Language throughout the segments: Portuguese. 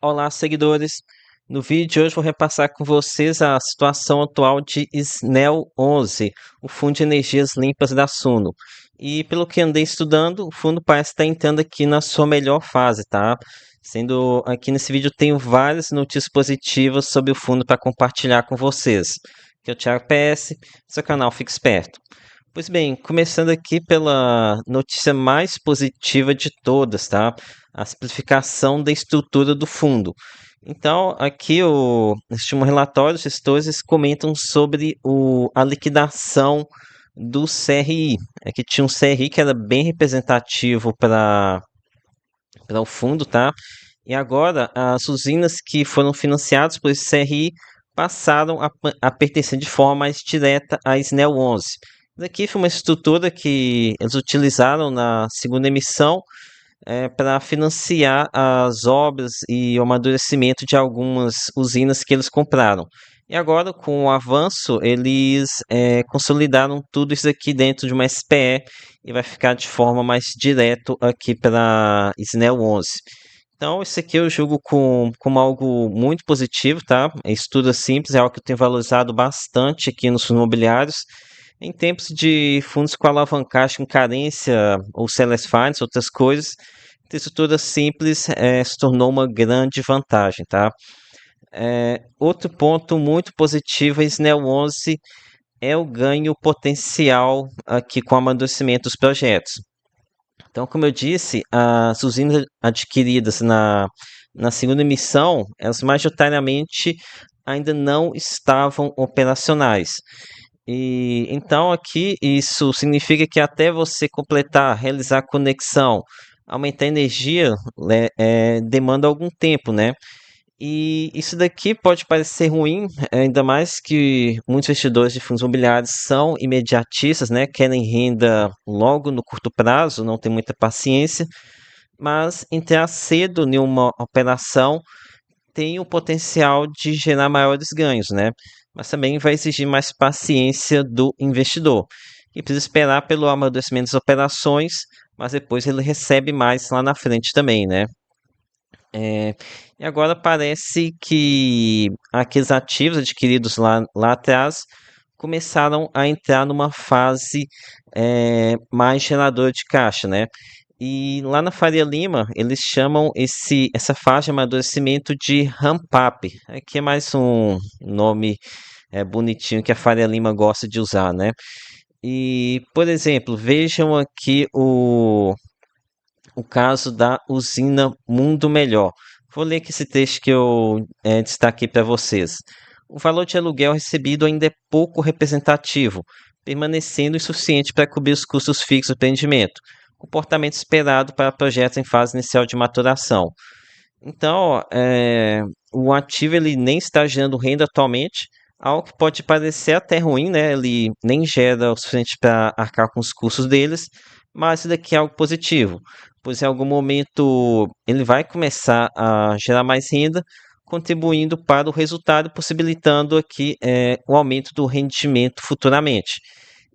Olá, seguidores. No vídeo de hoje vou repassar com vocês a situação atual de SNEL 11, o Fundo de Energias Limpas da Suno. E pelo que andei estudando, o fundo parece estar entrando aqui na sua melhor fase, tá? Sendo aqui nesse vídeo eu tenho várias notícias positivas sobre o fundo para compartilhar com vocês. Que é o Thiago PS, seu canal Fique Esperto. Pois bem, começando aqui pela notícia mais positiva de todas, tá? A simplificação da estrutura do fundo. Então, aqui neste um relatório, os gestores comentam sobre a liquidação do CRI. Aqui tinha um CRI que era bem representativo para o fundo, tá? E agora as usinas que foram financiadas por esse CRI passaram a pertencer de forma mais direta à SNEL 11. Daqui foi uma estrutura que eles utilizaram na segunda emissão para financiar as obras e o amadurecimento de algumas usinas que eles compraram. E agora, com o avanço, eles consolidaram tudo isso aqui dentro de uma SPE e vai ficar de forma mais direto aqui para a SNEL 11. Então, isso aqui eu julgo como algo muito positivo, tá? É estudo simples, é algo que eu tenho valorizado bastante aqui nos fundos imobiliários. Em tempos de fundos com alavancagem com carência ou sellers finance, outras coisas, ter estrutura simples se tornou uma grande vantagem, tá? Outro ponto muito positivo em SNEL 11 é o ganho potencial aqui com o amadurecimento dos projetos. Então, como eu disse, as usinas adquiridas na segunda emissão, elas majoritariamente ainda não estavam operacionais. E então aqui isso significa que até você completar, realizar a conexão, aumentar a energia, demanda algum tempo, né? E isso daqui pode parecer ruim, ainda mais que muitos investidores de fundos imobiliários são imediatistas, né? Querem renda logo no curto prazo, não tem muita paciência, mas entrar cedo em uma operação tem o potencial de gerar maiores ganhos, né? Mas também vai exigir mais paciência do investidor. E precisa esperar pelo amadurecimento das operações, mas depois ele recebe mais lá na frente também, né? E agora parece que aqueles ativos adquiridos lá atrás começaram a entrar numa fase mais geradora de caixa, né? E lá na Faria Lima, eles chamam essa fase de amadurecimento de ramp-up. Aqui é mais um nome bonitinho que a Faria Lima gosta de usar, né? E, por exemplo, vejam aqui o caso da usina Mundo Melhor. Vou ler aqui esse texto que eu destaquei para vocês. O valor de aluguel recebido ainda é pouco representativo, permanecendo insuficiente para cobrir os custos fixos do empreendimento. Comportamento esperado para projetos em fase inicial de maturação. Então, o ativo ele nem está gerando renda atualmente, algo que pode parecer até ruim, né? Ele nem gera o suficiente para arcar com os custos deles, mas isso daqui é algo positivo, pois em algum momento ele vai começar a gerar mais renda, contribuindo para o resultado, possibilitando aqui o aumento do rendimento futuramente.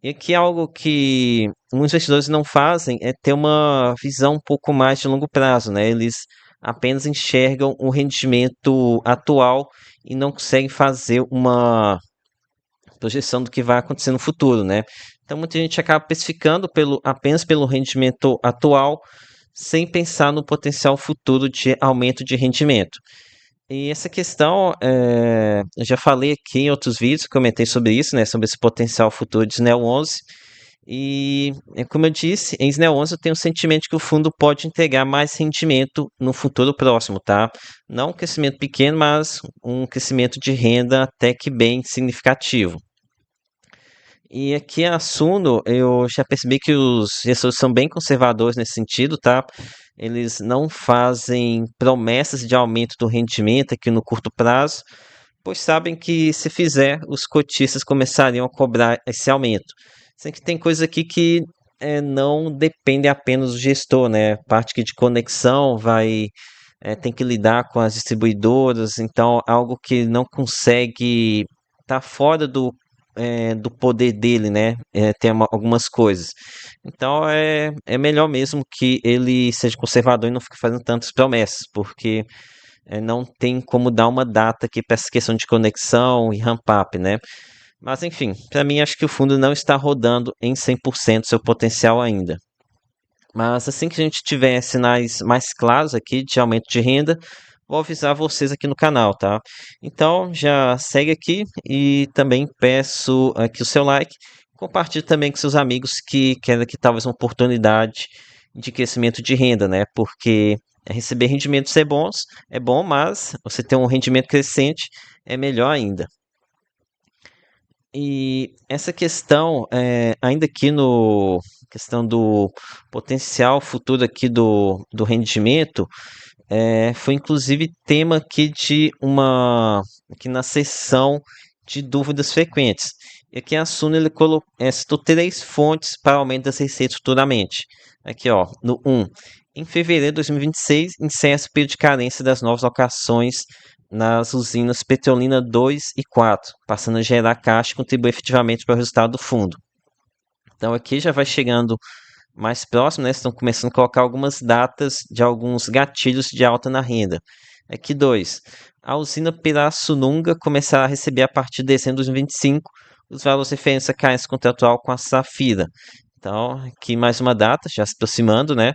E aqui algo que muitos investidores não fazem é ter uma visão um pouco mais de longo prazo, né? Eles apenas enxergam o rendimento atual e não conseguem fazer uma projeção do que vai acontecer no futuro, né? Então muita gente acaba precificando apenas pelo rendimento atual, sem pensar no potencial futuro de aumento de rendimento. E essa questão, eu já falei aqui em outros vídeos, comentei sobre isso, né, sobre esse potencial futuro de SNEL 11. E, como eu disse, em SNEL 11 eu tenho o sentimento que o fundo pode entregar mais rendimento no futuro próximo, tá? Não um crescimento pequeno, mas um crescimento de renda até que bem significativo. E aqui a Suno, eu já percebi que os gestores são bem conservadores nesse sentido, tá? Eles não fazem promessas de aumento do rendimento aqui no curto prazo, pois sabem que se fizer, os cotistas começariam a cobrar esse aumento. Sendo que tem coisa aqui que não depende apenas do gestor, né? Parte que de conexão tem que lidar com as distribuidoras, então algo que não consegue estar fora do poder dele, né? Tem algumas coisas. Então é melhor mesmo que ele seja conservador e não fique fazendo tantas promessas, porque não tem como dar uma data aqui para essa questão de conexão e ramp-up, né? Mas enfim, para mim acho que o fundo não está rodando em 100% seu potencial ainda. Mas assim que a gente tiver sinais mais claros aqui de aumento de renda, vou avisar vocês aqui no canal, tá? Então já segue aqui e também peço aqui o seu like. Compartilhe também com seus amigos que querem aqui talvez uma oportunidade de crescimento de renda, né? Porque receber rendimentos é bom, mas você ter um rendimento crescente é melhor ainda. E essa questão, ainda aqui no questão do potencial futuro aqui do rendimento, foi inclusive tema aqui de uma aqui na sessão de dúvidas frequentes. E aqui a Suno ele citou três fontes para aumento das receitas futuramente. Aqui, ó, no 1. Em fevereiro de 2026, encerra o período de carência das novas locações nas usinas Petrolina 2 e 4, passando a gerar caixa e contribuir efetivamente para o resultado do fundo. Então aqui já vai chegando mais próximo, né? Estão começando a colocar algumas datas de alguns gatilhos de alta na renda. Aqui 2. A usina Pirassununga começará a receber a partir de dezembro de 2025 os valores referentes à carência contratual com a Safira. Então, aqui mais uma data, já se aproximando, né?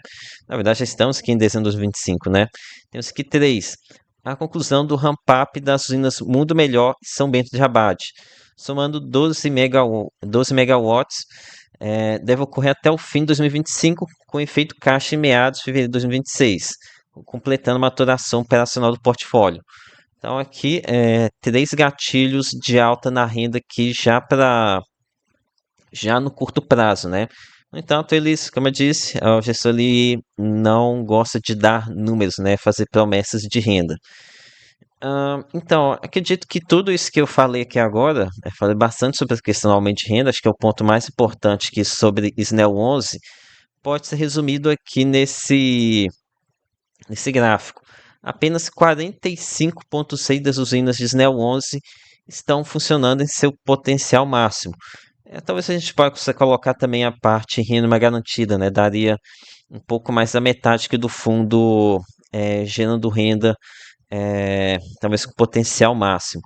Na verdade, já estamos aqui em dezembro de 2025, né? Temos aqui 3. A conclusão do ramp-up das usinas Mundo Melhor e São Bento de Abade, somando 12 megawatts, deve ocorrer até o fim de 2025, com efeito caixa em meados de fevereiro de 2026, completando a maturação operacional do portfólio. Então aqui, três gatilhos de alta na renda aqui já no curto prazo, né? No entanto, eles, como eu disse, o gestor ele não gosta de dar números, né? Fazer promessas de renda. Então, acredito que tudo isso que eu falei aqui agora, falei bastante sobre a questão do aumento de renda, acho que é o ponto mais importante que sobre SNEL 11, pode ser resumido aqui nesse gráfico. Apenas 45,6% das usinas de SNEL 11 estão funcionando em seu potencial máximo. Talvez a gente possa colocar também a parte renda garantida, né? Daria um pouco mais da metade que do fundo gerando renda, talvez com potencial máximo.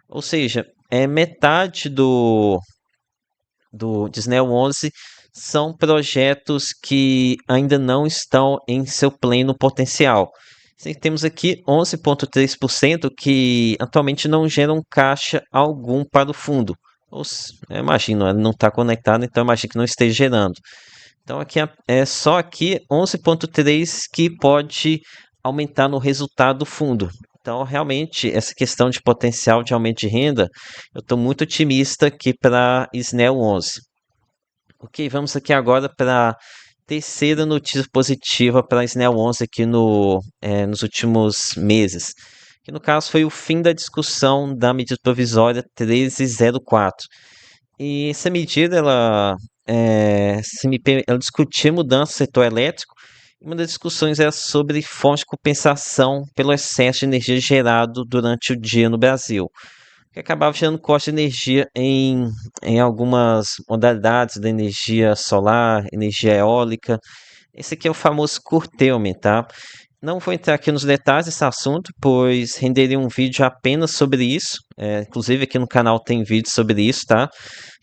Ou seja, metade do Disney 11 são projetos que ainda não estão em seu pleno potencial. Temos aqui 11,3% que atualmente não geram caixa algum para o fundo. Eu imagino, não está conectado, então eu imagino que não esteja gerando. Então aqui só aqui 11,3% que pode aumentar no resultado do fundo. Então, realmente, essa questão de potencial de aumento de renda, eu estou muito otimista aqui para SNEL 11. Ok, vamos aqui agora para a terceira notícia positiva para a SNEL 11 aqui nos últimos meses. Que no caso foi o fim da discussão da medida provisória 1304. E essa medida, ela discutia mudança no setor elétrico. Uma das discussões era sobre fonte de compensação pelo excesso de energia gerado durante o dia no Brasil, que acabava gerando corte de energia em algumas modalidades da energia solar, energia eólica. Esse aqui é o famoso curtailment, tá? Não vou entrar aqui nos detalhes desse assunto, pois renderia um vídeo apenas sobre isso. Inclusive aqui no canal tem vídeo sobre isso, tá?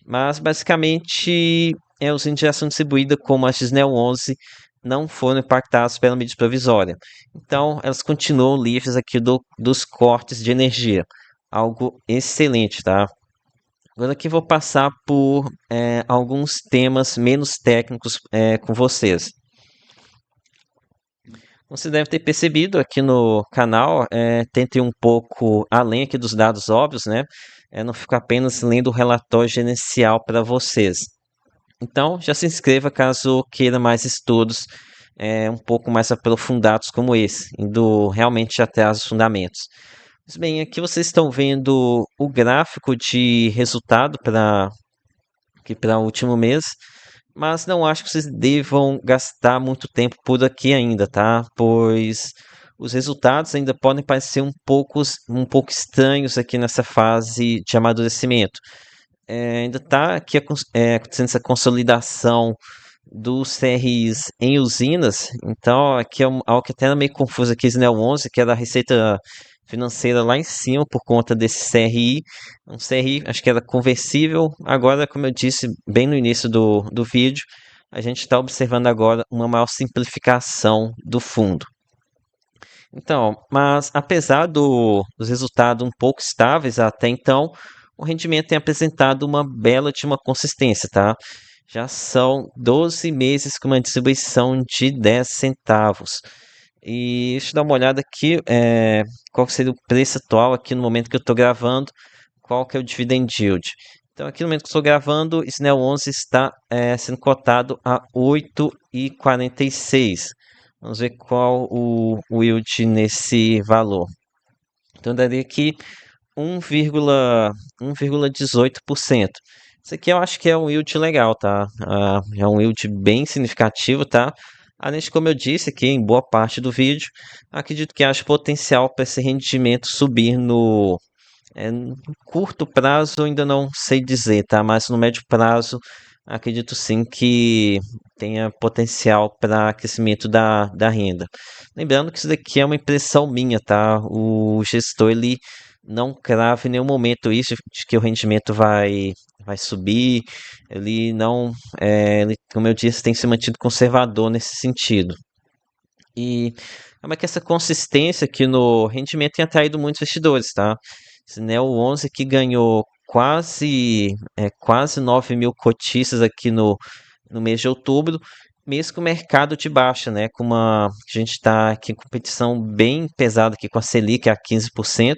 Mas basicamente os índices de ação distribuída como a XNEL 11 não foram impactados pela medida provisória. Então, elas continuam livres aqui dos cortes de energia. Algo excelente, tá? Agora aqui vou passar por alguns temas menos técnicos com vocês. Você deve ter percebido aqui no canal, tentei um pouco além aqui dos dados óbvios, né? Não fico apenas lendo o relatório gerencial para vocês. Então, já se inscreva caso queira mais estudos um pouco mais aprofundados como esse, indo realmente até os fundamentos. Mas bem, aqui vocês estão vendo o gráfico de resultado para o último mês, mas não acho que vocês devam gastar muito tempo por aqui ainda, tá? Pois os resultados ainda podem parecer um pouco estranhos aqui nessa fase de amadurecimento. Ainda está aqui acontecendo essa consolidação dos CRIs em usinas. Então, aqui é algo que até era meio confuso aqui, esse Neo 11, que é da Receita Financeira lá em cima por conta desse CRI. Um CRI, acho que era conversível. Agora, como eu disse bem no início do vídeo, a gente está observando agora uma maior simplificação do fundo. Então, mas apesar dos resultados um pouco estáveis até então, o rendimento tem apresentado uma bela de uma consistência, tá? Já são 12 meses com uma distribuição de 10 centavos. E deixa eu dar uma olhada aqui, qual seria o preço atual aqui no momento que eu estou gravando, qual que é o dividend yield. Então, aqui no momento que eu estou gravando, o Snell 11 está sendo cotado a 8,46. Vamos ver qual o yield nesse valor. Então, daria aqui 1,18%. Isso aqui eu acho que é um yield legal, tá? É um yield bem significativo, tá? Além de, como eu disse aqui em boa parte do vídeo, acredito que haja potencial para esse rendimento subir no curto prazo, eu ainda não sei dizer, tá? Mas no médio prazo, acredito sim que tenha potencial para crescimento da renda. Lembrando que isso daqui é uma impressão minha, tá? O gestor, ele não crava em nenhum momento isso de que o rendimento vai subir. Ele não, ele, como eu disse, tem se mantido conservador nesse sentido. E como é que essa consistência aqui no rendimento tem atraído muitos investidores, tá? Esse Neo 11 que ganhou quase 9 mil cotistas aqui no mês de outubro, mesmo com o mercado de baixa, né? A gente está aqui em competição bem pesada aqui com a Selic a 15%.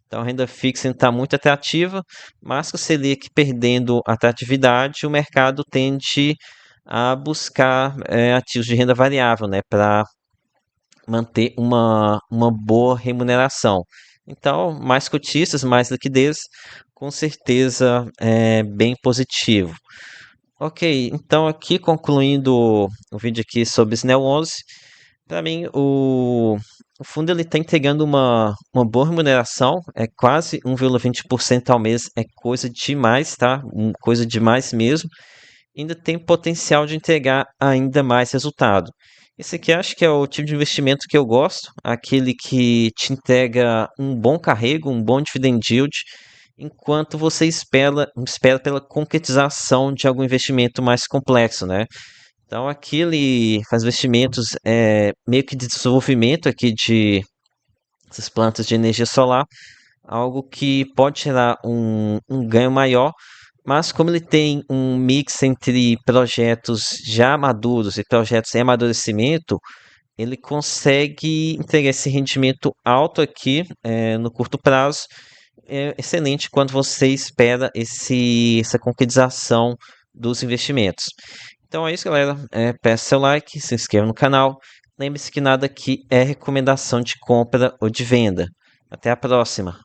Então a renda fixa está muito atrativa, mas com a Selic perdendo atratividade, o mercado tende a buscar ativos de renda variável, né? Para manter uma boa remuneração. Então, mais cotistas, mais liquidez, com certeza é bem positivo. Ok, então aqui concluindo o vídeo aqui sobre Snell 11, para mim o fundo ele está entregando uma boa remuneração, é quase 1,20% ao mês, é coisa demais, tá? Coisa demais mesmo. Ainda tem potencial de entregar ainda mais resultado. Esse aqui acho que é o tipo de investimento que eu gosto, aquele que te entrega um bom carrego, um bom dividend yield, enquanto você espera pela concretização de algum investimento mais complexo, né? Então aqui ele faz investimentos meio que de desenvolvimento aqui de essas plantas de energia solar, algo que pode gerar um ganho maior, mas como ele tem um mix entre projetos já maduros e projetos em amadurecimento, ele consegue entregar esse rendimento alto aqui no curto prazo. É excelente quando você espera essa concretização dos investimentos. Então é isso, galera. Peça seu like, se inscreva no canal. Lembre-se que nada aqui é recomendação de compra ou de venda. Até a próxima.